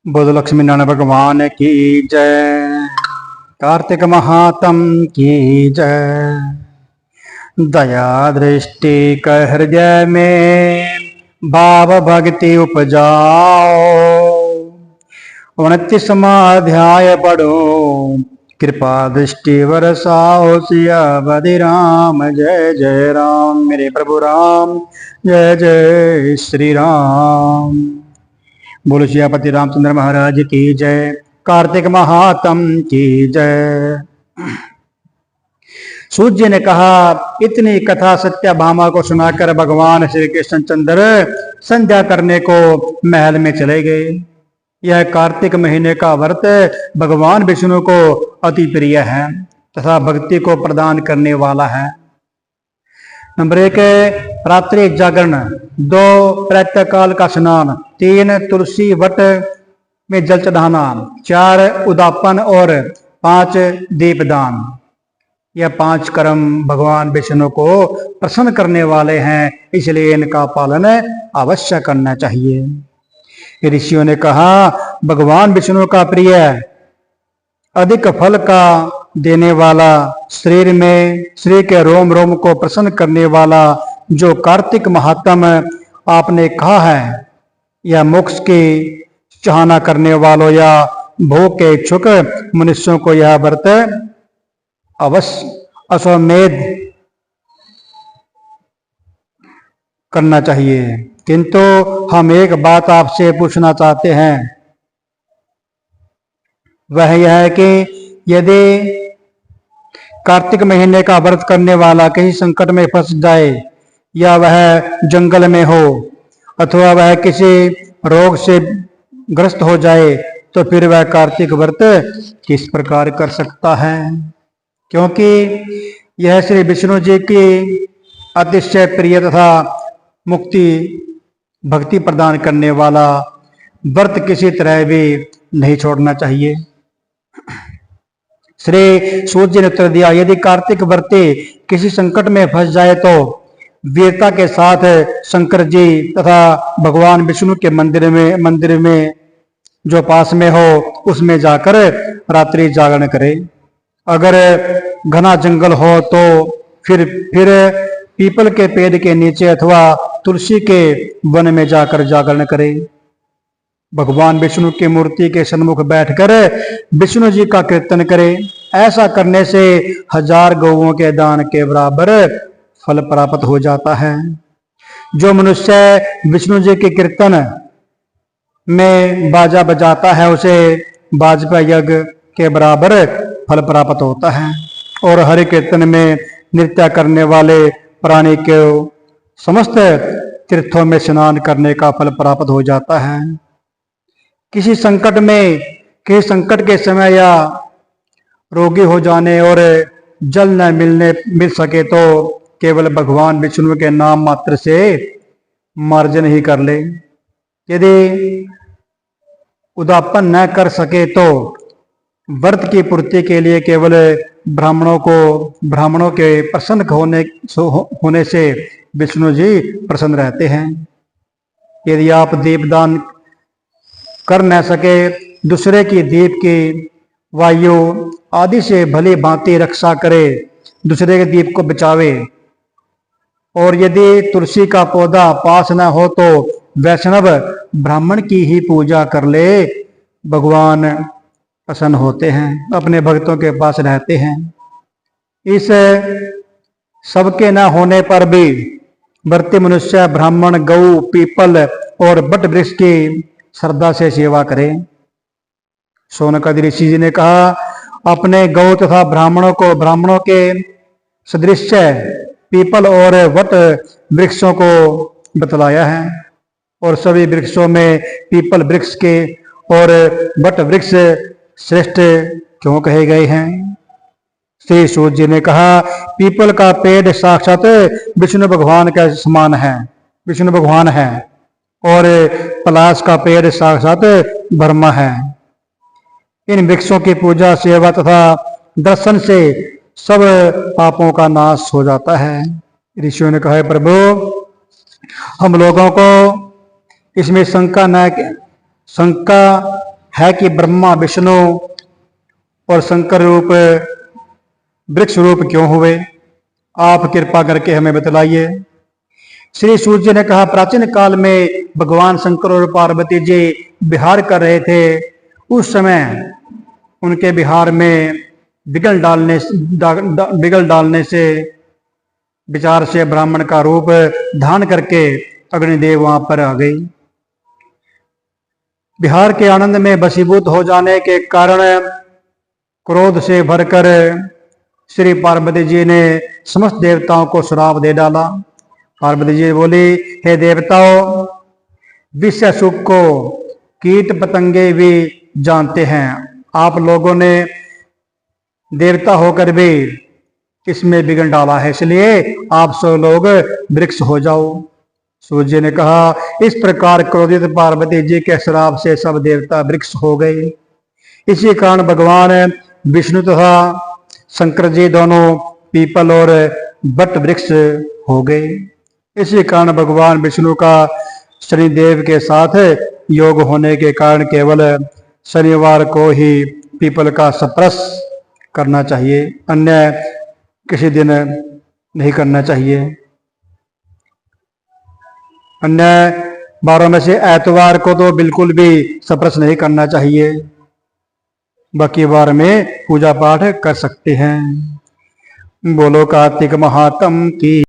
बोलो लक्ष्मी नारायण भगवान की जय। कार्तिक महात्म की जय। दया दृष्टि कर हृदय में भाव भक्ति उपजाओ। 29वां अध्याय पढ़ो, कृपा दृष्टि बरसाओ। सियापति राम जय जय राम। मेरे प्रभु राम जय जय श्री राम। बोलो सियापति रामचंद्र महाराज की जय। कार्तिक महात्म की जय। सूत जी ने कहा, इतनी कथा सत्यभामा को सुनाकर भगवान श्री कृष्णचंद्र संध्या करने को महल में चले गए। यह कार्तिक महीने का व्रत भगवान विष्णु को अति प्रिय है तथा भक्ति को प्रदान करने वाला है। नंबर 1 रात्रि जागरण, 2 प्रातः काल का स्नान, 3 तुलसी वट में जल चढ़ाना, 4 उदापन और 5 दीपदान। यह 5 कर्म भगवान विष्णु को प्रसन्न करने वाले हैं, इसलिए इनका पालन अवश्य करना चाहिए। ऋषियों ने कहा, भगवान विष्णु का प्रिय अधिक फल का देने वाला, शरीर के रोम रोम को प्रसन्न करने वाला जो कार्तिक महात्म आपने कहा है, यह मोक्ष की चाहना करने वालों या भोग के इच्छुक मनुष्यों को यह व्रत अवश्य अश्वमेध करना चाहिए। किंतु हम एक बात आपसे पूछना चाहते हैं, वह यह है कि यदि कार्तिक महीने का व्रत करने वाला कहीं संकट में फंस जाए, या वह जंगल में हो अथवा वह किसी रोग से ग्रस्त हो जाए, तो फिर वह कार्तिक व्रत किस प्रकार कर सकता है? क्योंकि यह श्री विष्णु जी की अतिशय प्रिय तथा मुक्ति भक्ति प्रदान करने वाला व्रत किसी तरह भी नहीं छोड़ना चाहिए। श्री सूत जी ने उत्तर दिया, यदि कार्तिक व्रती किसी संकट में फंस जाए तो वीरता के साथ शंकर जी तथा भगवान विष्णु के मंदिर में जो पास में हो उसमें जाकर रात्रि जागरण करे। अगर घना जंगल हो तो फिर पीपल के पेड़ के नीचे अथवा तुलसी के वन में जाकर जागरण करे। भगवान विष्णु की मूर्ति के सन्मुख बैठकर विष्णु जी का कीर्तन करे। ऐसा करने से 1000 गौओं के दान के बराबर फल प्राप्त हो जाता है। जो मनुष्य विष्णु जी के कीर्तन में बाजा बजाता है, उसे बाजपा यज्ञ के बराबर फल प्राप्त होता है। और हरि कीर्तन में नृत्य करने वाले प्राणी को समस्त तीर्थों में स्नान करने का फल प्राप्त हो जाता है। किसी संकट के समय या रोगी हो जाने और जल न मिल सके तो केवल भगवान विष्णु के नाम मात्र से मार्जन ही कर ले। यदि उदापन न कर सके तो व्रत की पूर्ति के लिए केवल ब्राह्मणों के प्रसन्न होने से विष्णु जी प्रसन्न रहते हैं। यदि आप दीपदान कर न सके, दूसरे की दीप की वायु आदि से भली भांति रक्षा करे, दूसरे के दीप को बचावे। और यदि तुलसी का पौधा पास न हो तो वैष्णव ब्राह्मण की ही पूजा कर ले, भगवान प्रसन्न होते हैं, अपने भक्तों के पास रहते हैं। इस सबके न होने पर भी व्रती मनुष्य ब्राह्मण, गौ, पीपल और बट वृक्ष की श्रद्धा से सेवा करे। शौनकादि ऋषि जी ने कहा, अपने गौ तथा ब्राह्मणों के सदृश पीपल और वट वृक्षों को बतलाया है। और सभी वृक्षों में पीपल वृक्ष के और वट वृक्ष श्रेष्ठ क्यों कहे गए हैं? श्री सूत जी ने कहा, पीपल का पेड़ साक्षात विष्णु भगवान के समान है, विष्णु भगवान है, और पलाश का पेड़ साक्षात ब्रह्मा है। इन वृक्षों की पूजा, सेवा तथा दर्शन से सब पापों का नाश हो जाता है। ऋषियों ने कहा, प्रभु हम लोगों को इसमें शंका है कि ब्रह्मा विष्णु और शंकर रूप वृक्ष रूप क्यों हुए? आप कृपा करके हमें बतलाइए। श्री सूर्य ने कहा, प्राचीन काल में भगवान शंकर और पार्वती जी विहार कर रहे थे। उस समय उनके विहार में बिगल डालने से विचार से ब्राह्मण का रूप धारण करके अग्निदेव वहां पर आ गई। विहार के आनंद में वशीभूत हो जाने के कारण क्रोध से भरकर श्री पार्वती जी ने समस्त देवताओं को श्राप दे डाला। पार्वती जी बोली, हे देवताओं, विषय सुख को कीट पतंगे भी जानते हैं। आप लोगों ने देवता होकर भी इसमें बिगड़ डाला है, इसलिए आप सब लोग वृक्ष हो जाओ। सूर्य ने कहा, इस प्रकार क्रोधित पार्वती जी के श्राप से सब देवता वृक्ष हो गए। इसी कारण भगवान विष्णु तथा शंकर जी दोनों पीपल और बट वृक्ष हो गए। इसी कारण भगवान विष्णु का शनिदेव के साथ योग होने के कारण केवल शनिवार को ही पीपल का स्पर्श करना चाहिए, अन्य किसी दिन नहीं करना चाहिए। अन्य बारों में से एतवार को तो बिल्कुल भी स्पर्श नहीं करना चाहिए, बाकी बार में पूजा पाठ कर सकते हैं। बोलो कार्तिक महात्म की।